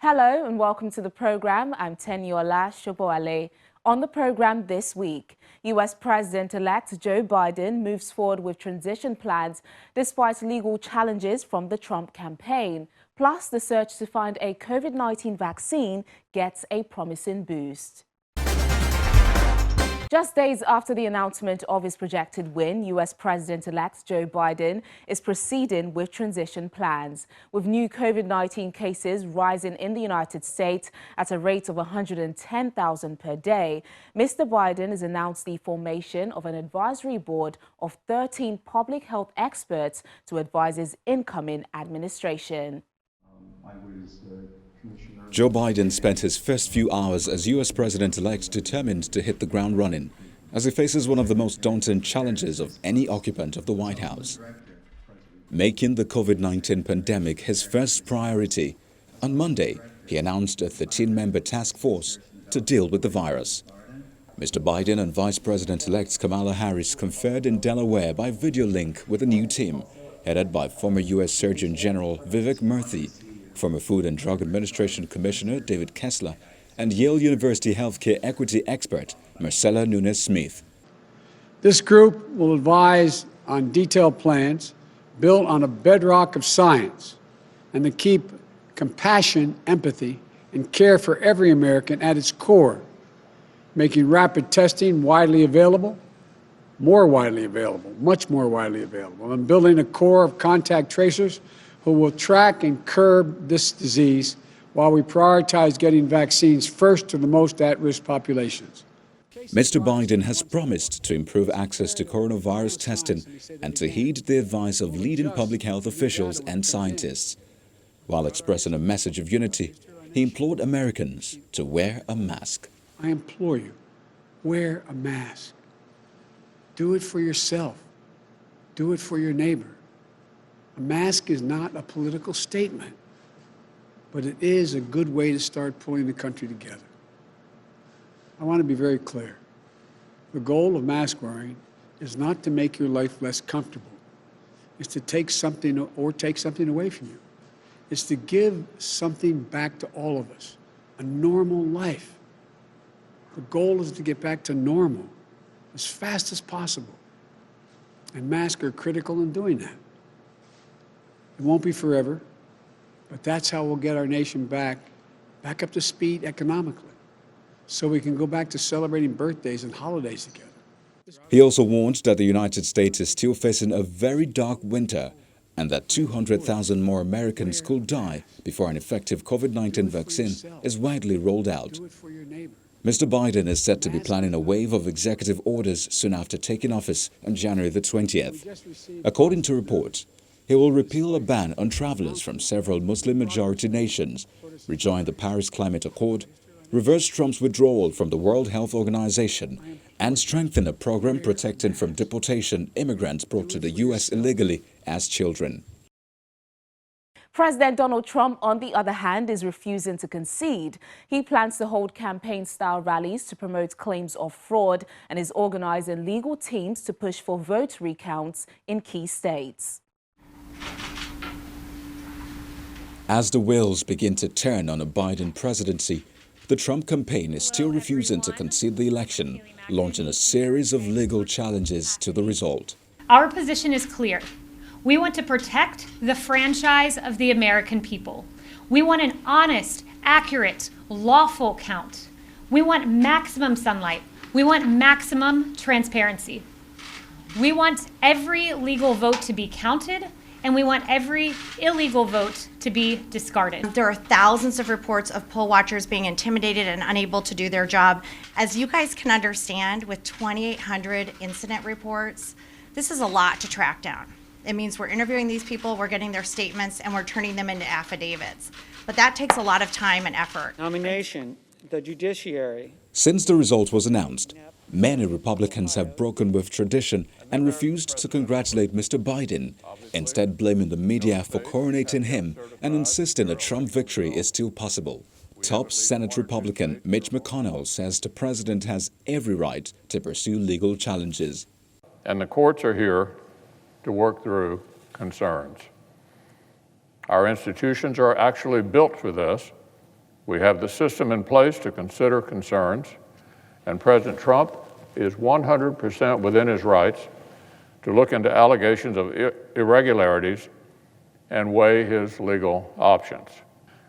Hello and welcome to the program. I'm Teniola Shoboale. On the program this week, U.S. President-elect Joe Biden moves forward with transition plans despite legal challenges from the Trump campaign. Plus, the search to find a COVID-19 vaccine gets a promising boost. Just days after the announcement of his projected win, U.S. President-elect Joe Biden is proceeding with transition plans. With new COVID-19 cases rising in the United States at a rate of 110,000 per day, Mr. Biden has announced the formation of an advisory board of 13 public health experts to advise his incoming administration. Joe Biden spent his first few hours as U.S. president-elect determined to hit the ground running as he faces one of the most daunting challenges of any occupant of the White House. Making the COVID-19 pandemic his first priority, on Monday, he announced a 13-member task force to deal with the virus. Mr. Biden and Vice President-elect Kamala Harris conferred in Delaware by video link with a new team, headed by former U.S. Surgeon General Vivek Murthy, former Food and Drug Administration Commissioner David Kessler, and Yale University healthcare equity expert Marcella Nunes-Smith. This group will advise on detailed plans built on a bedrock of science and to keep compassion, empathy, and care for every American at its core, making rapid testing widely available, more widely available, much more widely available, and building a core of contact tracers who will track and curb this disease while we prioritize getting vaccines first to the most at-risk populations. Mr. Biden has promised to improve access to coronavirus testing and to heed the advice of leading public health officials and scientists. While expressing a message of unity, he implored Americans to wear a mask. I implore you, wear a mask. Do it for yourself. Do it for your neighbor. A mask is not a political statement, but it is a good way to start pulling the country together. I want to be very clear. The goal of mask wearing is not to make your life less comfortable. It's to take something away from you. It's to give something back to all of us, a normal life. The goal is to get back to normal as fast as possible. And masks are critical in doing that. It won't be forever, but that's how we'll get our nation back up to speed economically, so we can go back to celebrating birthdays and holidays together. He also warned that the United States is still facing a very dark winter and that 200,000 more Americans could die before an effective COVID-19 vaccine is widely rolled out. Mr. Biden is said to be planning a wave of executive orders soon after taking office on January the 20th. According to reports, he will repeal a ban on travelers from several Muslim-majority nations, rejoin the Paris Climate Accord, reverse Trump's withdrawal from the World Health Organization, and strengthen a program protecting from deportation immigrants brought to the U.S. illegally as children. President Donald Trump, on the other hand, is refusing to concede. He plans to hold campaign-style rallies to promote claims of fraud and is organizing legal teams to push for vote recounts in key states. As the wheels begin to turn on a Biden presidency, the Trump campaign is still refusing to concede the election, launching a series of legal challenges to the result. Our position is clear. We want to protect the franchise of the American people. We want an honest, accurate, lawful count. We want maximum sunlight. We want maximum transparency. We want every legal vote to be counted, and we want every illegal vote to be discarded. There are thousands of reports of poll watchers being intimidated and unable to do their job. As you guys can understand, with 2,800 incident reports, this is a lot to track down. It means we're interviewing these people, we're getting their statements, and we're turning them into affidavits. But that takes a lot of time and effort. Nomination, the judiciary. Since the result was announced, many Republicans have broken with tradition and refused to congratulate Mr. Biden, instead blaming the media for coronating him and insisting a Trump victory is still possible. Top Senate Republican Mitch McConnell says the president has every right to pursue legal challenges. And the courts are here to work through concerns. Our institutions are actually built for this, We have the system in place to consider concerns, and President Trump is 100% within his rights to look into allegations of irregularities and weigh his legal options.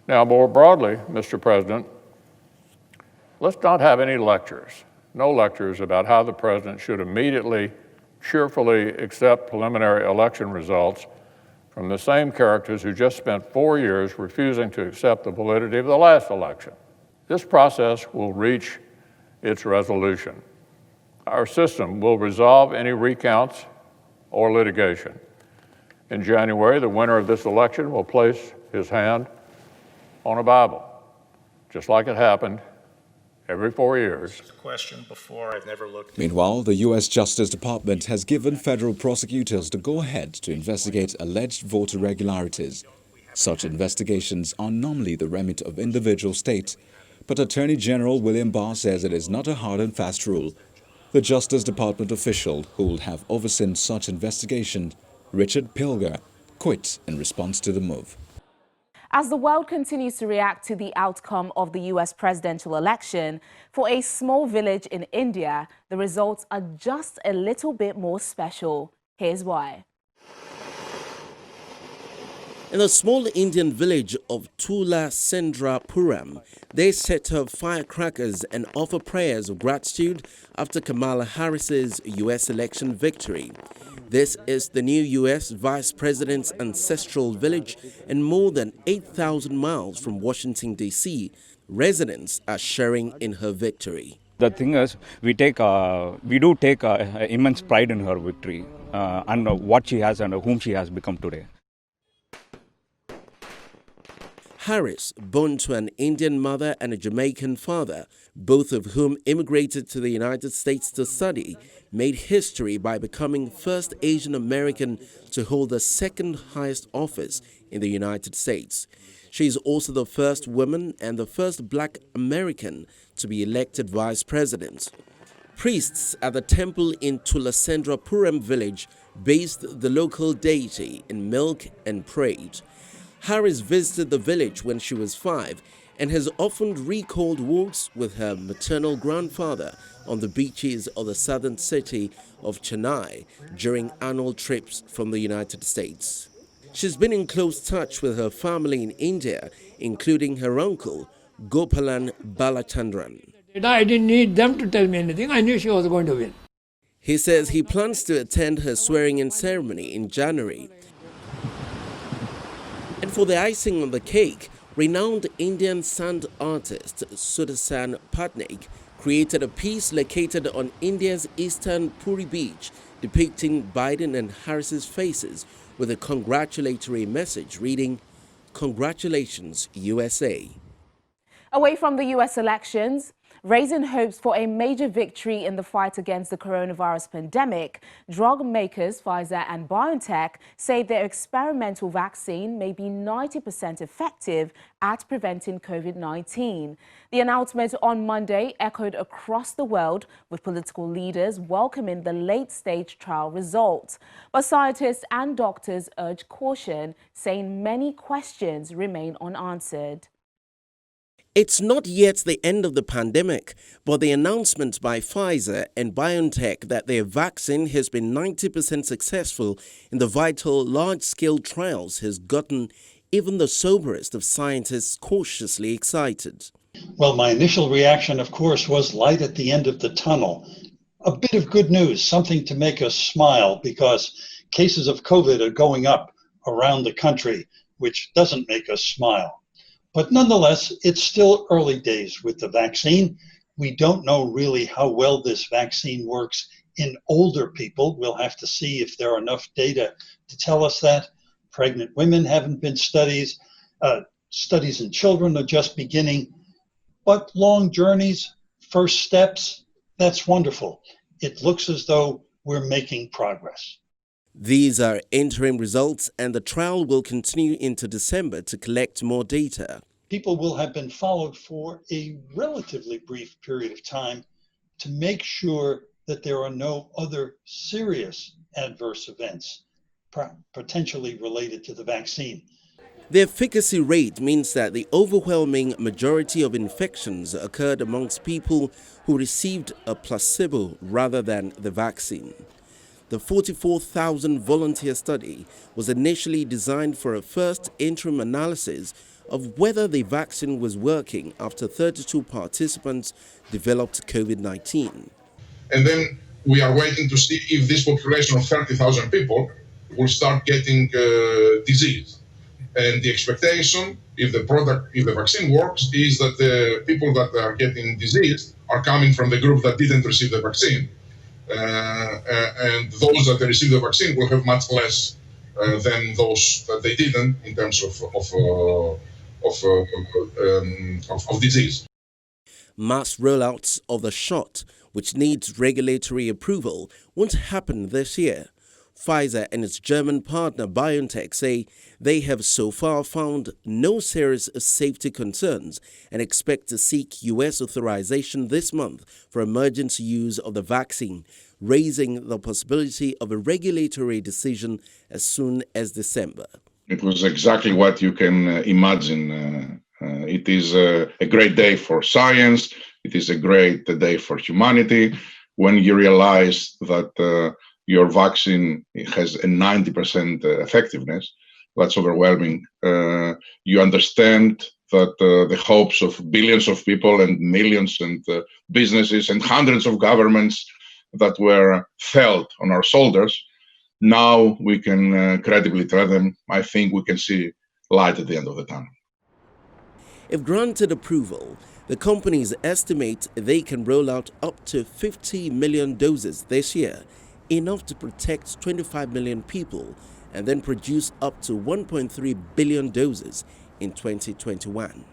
Now, more broadly, Mr. President, let's not have any lectures, no lectures about how the president should immediately, cheerfully accept preliminary election results from the same characters who just spent 4 years refusing to accept the validity of the last election. This process will reach its resolution. Our system will resolve any recounts or litigation. In January, the winner of this election will place his hand on a Bible, just like it happened every 4 years. Question before, I've never looked. Meanwhile, the U.S. Justice Department has given federal prosecutors the go-ahead to investigate alleged voter irregularities. Such investigations are normally the remit of individual states, but Attorney General William Barr says it is not a hard and fast rule. The Justice Department official who will have overseen such investigation, Richard Pilger, quit in response to the move. As the world continues to react to the outcome of the U.S. presidential election, for a small village in India, the results are just a little bit more special. Here's why. In the small Indian village of Tulasendrapuram, they set up firecrackers and offer prayers of gratitude after Kamala Harris's U.S. election victory. This is the new U.S. Vice President's ancestral village and more than 8,000 miles from Washington, D.C. Residents are sharing in her victory. The thing is, we do take immense pride in her victory and what she has and whom she has become today. Harris, born to an Indian mother and a Jamaican father, both of whom immigrated to the United States to study, made history by becoming first Asian American to hold the second highest office in the United States. She is also the first woman and the first black American to be elected vice president. Priests at the temple in Tulasendrapuram village bathed the local deity in milk and prayed. Harris visited the village when she was 5 and has often recalled walks with her maternal grandfather on the beaches of the southern city of Chennai during annual trips from the United States. She's been in close touch with her family in India, including her uncle, Gopalan Balachandran. I didn't need them to tell me anything. I knew she was going to win. He says he plans to attend her swearing-in ceremony in January. And for the icing on the cake, renowned Indian sand artist Sudarshan Patnaik created a piece located on India's eastern Puri beach depicting Biden and Harris's faces with a congratulatory message reading, "Congratulations, USA." Away from the U.S. elections, raising hopes for a major victory in the fight against the coronavirus pandemic, drug makers Pfizer and BioNTech say their experimental vaccine may be 90% effective at preventing COVID-19. The announcement on Monday echoed across the world, with political leaders welcoming the late-stage trial results. But scientists and doctors urge caution, saying many questions remain unanswered. It's not yet the end of the pandemic, but the announcement by Pfizer and BioNTech that their vaccine has been 90% successful in the vital large-scale trials has gotten even the soberest of scientists cautiously excited. Well, my initial reaction, of course, was light at the end of the tunnel. A bit of good news, something to make us smile, because cases of COVID are going up around the country, which doesn't make us smile. But nonetheless, it's still early days with the vaccine. We don't know really how well this vaccine works in older people. We'll have to see if there are enough data to tell us that. Pregnant women haven't been studied. Studies in children are just beginning. But long journeys, first steps, that's wonderful. It looks as though we're making progress. These are interim results, and the trial will continue into December to collect more data. People will have been followed for a relatively brief period of time to make sure that there are no other serious adverse events potentially related to the vaccine. The efficacy rate means that the overwhelming majority of infections occurred amongst people who received a placebo rather than the vaccine. The 44,000 volunteer study was initially designed for a first interim analysis of whether the vaccine was working after 32 participants developed COVID-19. And then we are waiting to see if this population of 30,000 people will start getting disease. And the expectation, if the vaccine works, is that the people that are getting disease are coming from the group that didn't receive the vaccine. And those that receive the vaccine will have much less than those that they didn't in terms of disease. Mass rollouts of the shot, which needs regulatory approval, won't happen this year. Pfizer and its German partner BioNTech say they have so far found no serious safety concerns and expect to seek U.S. authorization this month for emergency use of the vaccine, raising the possibility of a regulatory decision as soon as December. It was exactly what you can imagine. It is a great day for science. It is a great day for humanity when you realize that your vaccine has a 90% effectiveness. That's overwhelming. You understand that the hopes of billions of people and millions and businesses and hundreds of governments that were felt on our shoulders, now we can credibly tell them, I think we can see light at the end of the tunnel. If granted approval, the companies estimate they can roll out up to 50 million doses this year, enough to protect 25 million people, and then produce up to 1.3 billion doses in 2021.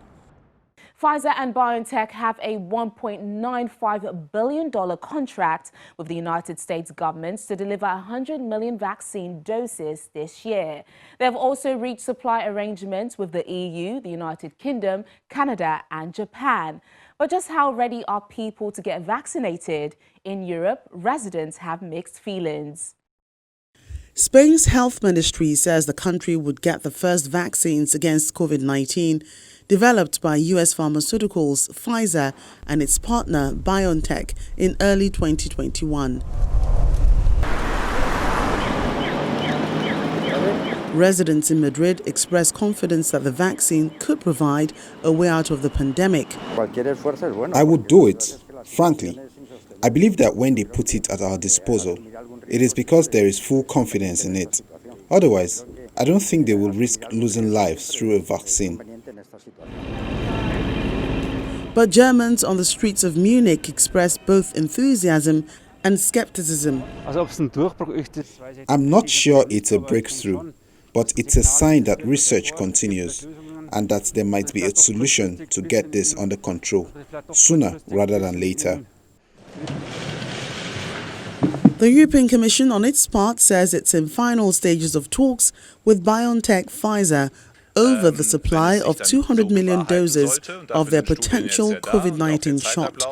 Pfizer and BioNTech have a $1.95 billion contract with the United States government to deliver 100 million vaccine doses this year. They have also reached supply arrangements with the EU, the United Kingdom, Canada and Japan. But just how ready are people to get vaccinated? In Europe, residents have mixed feelings. Spain's health ministry says the country would get the first vaccines against COVID-19 developed by U.S. Pharmaceuticals, Pfizer, and its partner BioNTech in early 2021. Residents in Madrid expressed confidence that the vaccine could provide a way out of the pandemic. I would do it, frankly. I believe that when they put it at our disposal, it is because there is full confidence in it. Otherwise, I don't think they will risk losing lives through a vaccine. But Germans on the streets of Munich expressed both enthusiasm and skepticism. I'm not sure it's a breakthrough, but it's a sign that research continues and that there might be a solution to get this under control, sooner rather than later. The European Commission, on its part, says it's in final stages of talks with BioNTech Pfizer over the supply of 200 million doses of their potential COVID-19 shot,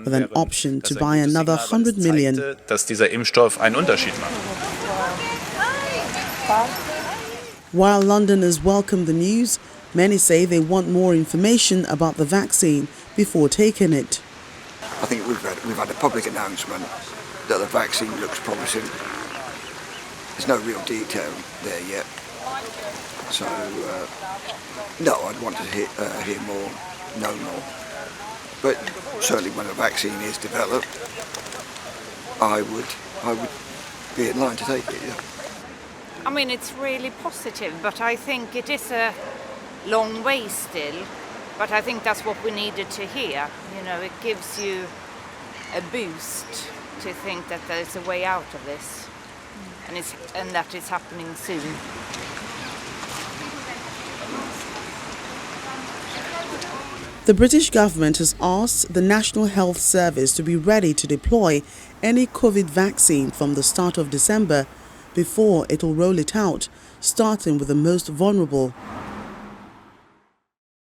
with an option to buy another 100 million. While Londoners welcome the news, many say they want more information about the vaccine before taking it. I think we've had a public announcement that the vaccine looks promising. There's no real detail there yet. So, no, I'd want to hear more, know more. But certainly when a vaccine is developed, I would be in line to take it, yeah. I mean, it's really positive, but I think it is a long way still. But I think that's what we needed to hear. You know, it gives you a boost to think that there's a way out of this, and that it's happening soon. The British government has asked the National Health Service to be ready to deploy any COVID vaccine from the start of December before it will roll it out, starting with the most vulnerable.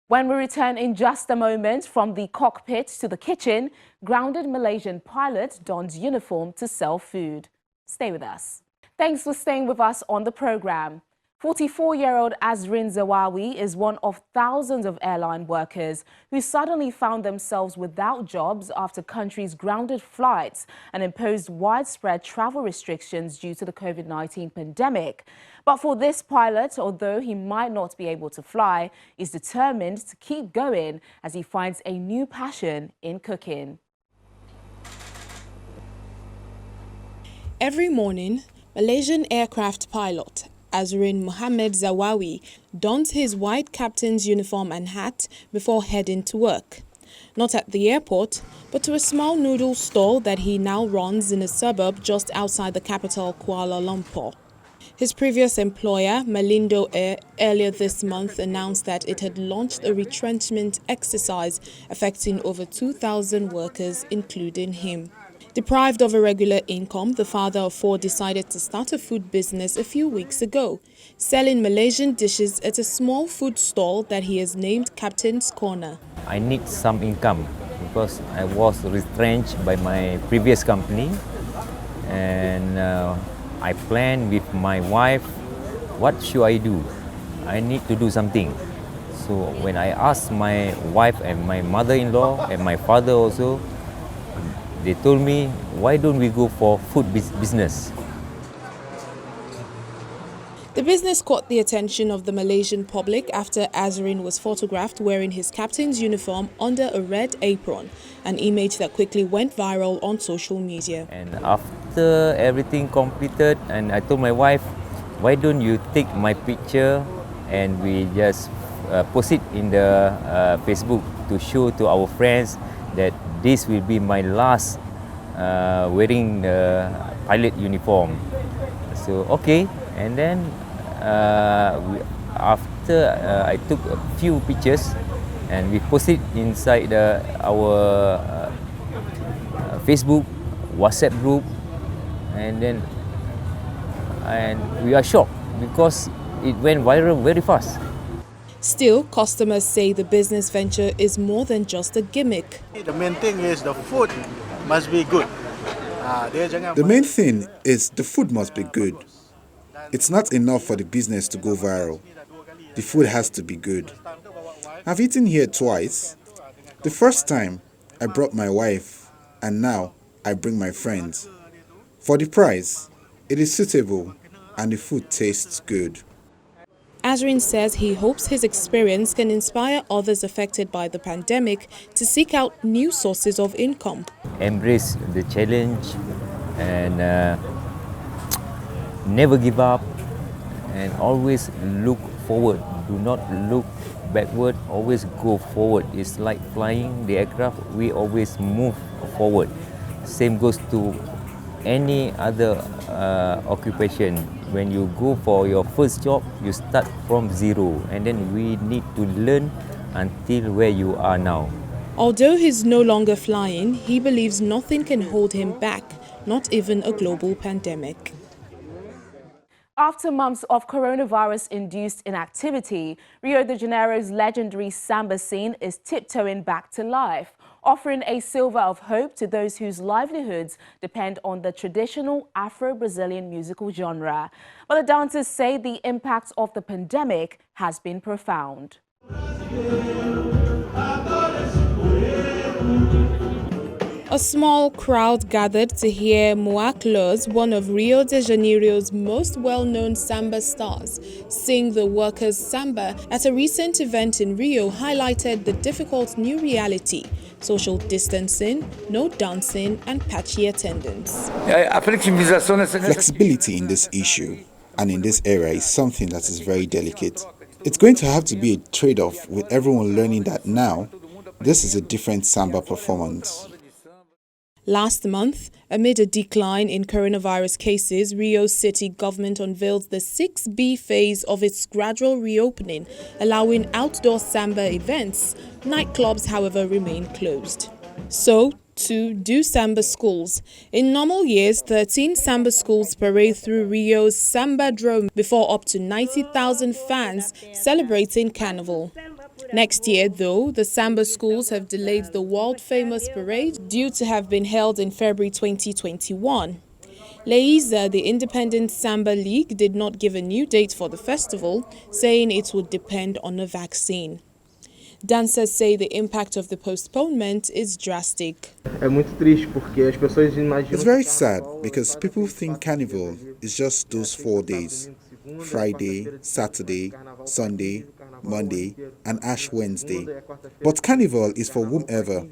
When we return in just a moment from the cockpit to the kitchen, grounded Malaysian pilot dons uniform to sell food. Stay with us. Thanks for staying with us on the program. 44-year-old Azrin Zawawi is one of thousands of airline workers who suddenly found themselves without jobs after countries grounded flights and imposed widespread travel restrictions due to the COVID-19 pandemic. But for this pilot, although he might not be able to fly, he's determined to keep going as he finds a new passion in cooking. Every morning, Malaysian aircraft pilot Azrin Mohammed Zawawi dons his white captain's uniform and hat before heading to work. Not at the airport, but to a small noodle stall that he now runs in a suburb just outside the capital, Kuala Lumpur. His previous employer, Malindo Air, earlier this month announced that it had launched a retrenchment exercise affecting over 2,000 workers, including him. Deprived of a regular income, the father of four decided to start a food business a few weeks ago, selling Malaysian dishes at a small food stall that he has named Captain's Corner. I need some income because I was retrenched by my previous company, and I planned with my wife, what should I do? I need to do something. So when I asked my wife and my mother-in-law and my father also, they told me, why don't we go for food business? The business caught the attention of the Malaysian public after Azrin was photographed wearing his captain's uniform under a red apron, an image that quickly went viral on social media. And after everything completed, and I told my wife, why don't you take my picture and we just post it in the Facebook to show to our friends that this will be my last wearing the pilot uniform. So okay, and then after I took a few pictures and we posted inside our Facebook, WhatsApp group, and we are shocked because it went viral very fast. Still, customers say the business venture is more than just a gimmick. The main thing is the food must be good. The main thing is the food must be good. It's not enough for the business to go viral. The food has to be good. I've eaten here twice. The first time, I brought my wife, and now I bring my friends. For the price, it is suitable, and the food tastes good. Azrin says he hopes his experience can inspire others affected by the pandemic to seek out new sources of income. Embrace the challenge and never give up, and always look forward. Do not look backward, always go forward. It's like flying the aircraft, we always move forward. Same goes to any other occupation. When you go for your first job, you start from zero, and then we need to learn until where you are now. Although he's no longer flying, he believes nothing can hold him back, not even a global pandemic. After months of coronavirus-induced inactivity, Rio de Janeiro's legendary samba scene is tiptoeing back to life, offering a silver of hope to those whose livelihoods depend on the traditional Afro-Brazilian musical genre. But the dancers say the impact of the pandemic has been profound. A small crowd gathered to hear Moa Close, one of Rio de Janeiro's most well-known samba stars, sing the workers' samba at a recent event in Rio highlighted the difficult new reality: social distancing, no dancing, and patchy attendance. Flexibility in this issue and in this area is something that is very delicate. It's going to have to be a trade-off with everyone learning that now this is a different samba performance. Last month, amid a decline in coronavirus cases, Rio City government unveiled the 6B phase of its gradual reopening, allowing outdoor samba events. Nightclubs, however, remain closed. So, too, do samba schools. In normal years, 13 samba schools parade through Rio's Samba Drome before up to 90,000 fans celebrating Carnival. Next year, though, the samba schools have delayed the world-famous parade due to have been held in February 2021. Leiza, the Independent Samba League, did not give a new date for the festival, saying it would depend on a vaccine. Dancers say the impact of the postponement is drastic. It's very sad because people think Carnival is just those 4 days: Friday, Saturday, Sunday, Monday, and Ash Wednesday. But Carnival is for whomever.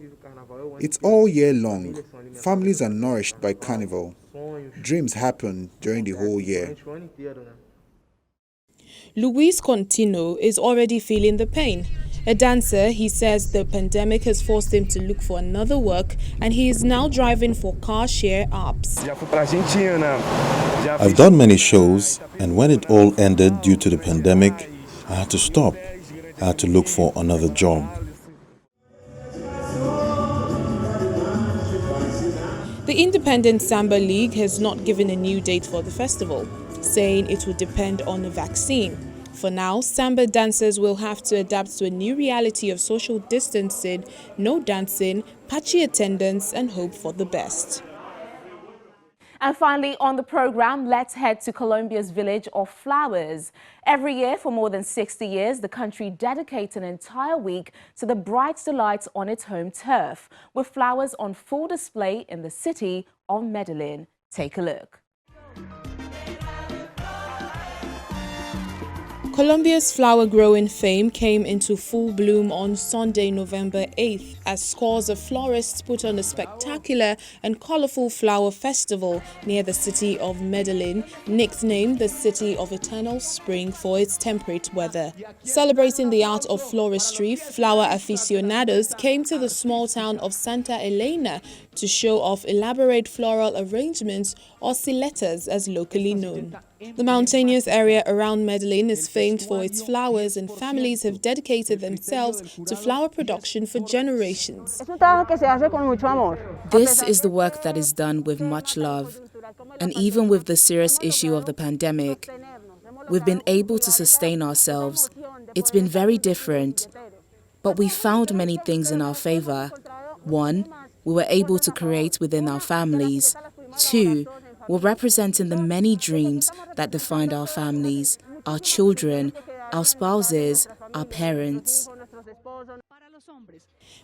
It's all year long. Families are nourished by Carnival. Dreams happen during the whole year. Luis Contino is already feeling the pain. A dancer, he says the pandemic has forced him to look for another work, and he is now driving for car share apps. I've done many shows, and when it all ended due to the pandemic, I had to stop. I had to look for another job. The Independent Samba League has not given a new date for the festival, saying it will depend on a vaccine. For now, Samba dancers will have to adapt to a new reality of social distancing, no dancing, patchy attendance, and hope for the best. And finally, on the program, let's head to Colombia's village of flowers. Every year for more than 60 years, the country dedicates an entire week to the bright delights on its home turf, with flowers on full display in the city of Medellin. Take a look. Colombia's flower-growing fame came into full bloom on Sunday, November 8th, as scores of florists put on a spectacular and colorful flower festival near the city of Medellin, nicknamed the City of Eternal Spring for its temperate weather. Celebrating the art of floristry, flower aficionados came to the small town of Santa Elena to show off elaborate floral arrangements, or ciletas as locally known. The mountainous area around Medellin is famed for its flowers, and families have dedicated themselves to flower production for generations. This is the work that is done with much love. And even with the serious issue of the pandemic, we've been able to sustain ourselves. It's been very different, but we found many things in our favor. 1, we were able to create within our families. 2, we're representing the many dreams that defined our families, our children, our spouses, our parents.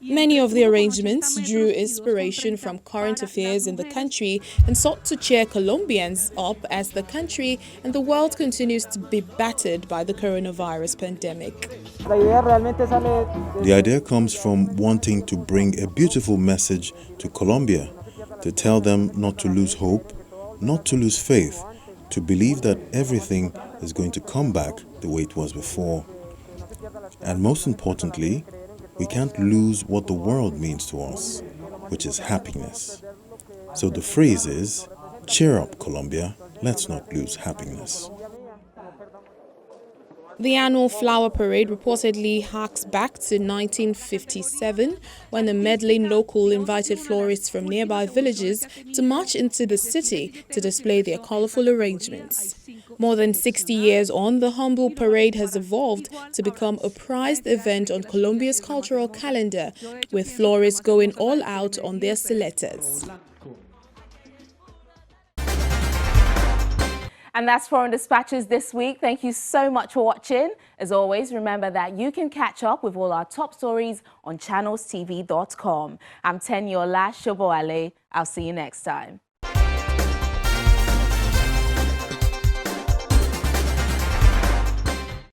Many of the arrangements drew inspiration from current affairs in the country and sought to cheer Colombians up as the country and the world continues to be battered by the coronavirus pandemic. The idea comes from wanting to bring a beautiful message to Colombia, to tell them not to lose hope, not to lose faith, to believe that everything is going to come back the way it was before. And most importantly, we can't lose what the world means to us, which is happiness. So the phrase is, cheer up, Colombia, let's not lose happiness. The annual flower parade reportedly harks back to 1957, when a Medellin local invited florists from nearby villages to march into the city to display their colorful arrangements. More than 60 years on, the humble parade has evolved to become a prized event on Colombia's cultural calendar, with florists going all out on their ciletas. And that's Foreign Dispatches this week. Thank you so much for watching. As always, remember that you can catch up with all our top stories on channelstv.com. I'm Tenyola Shoboale. I'll see you next time.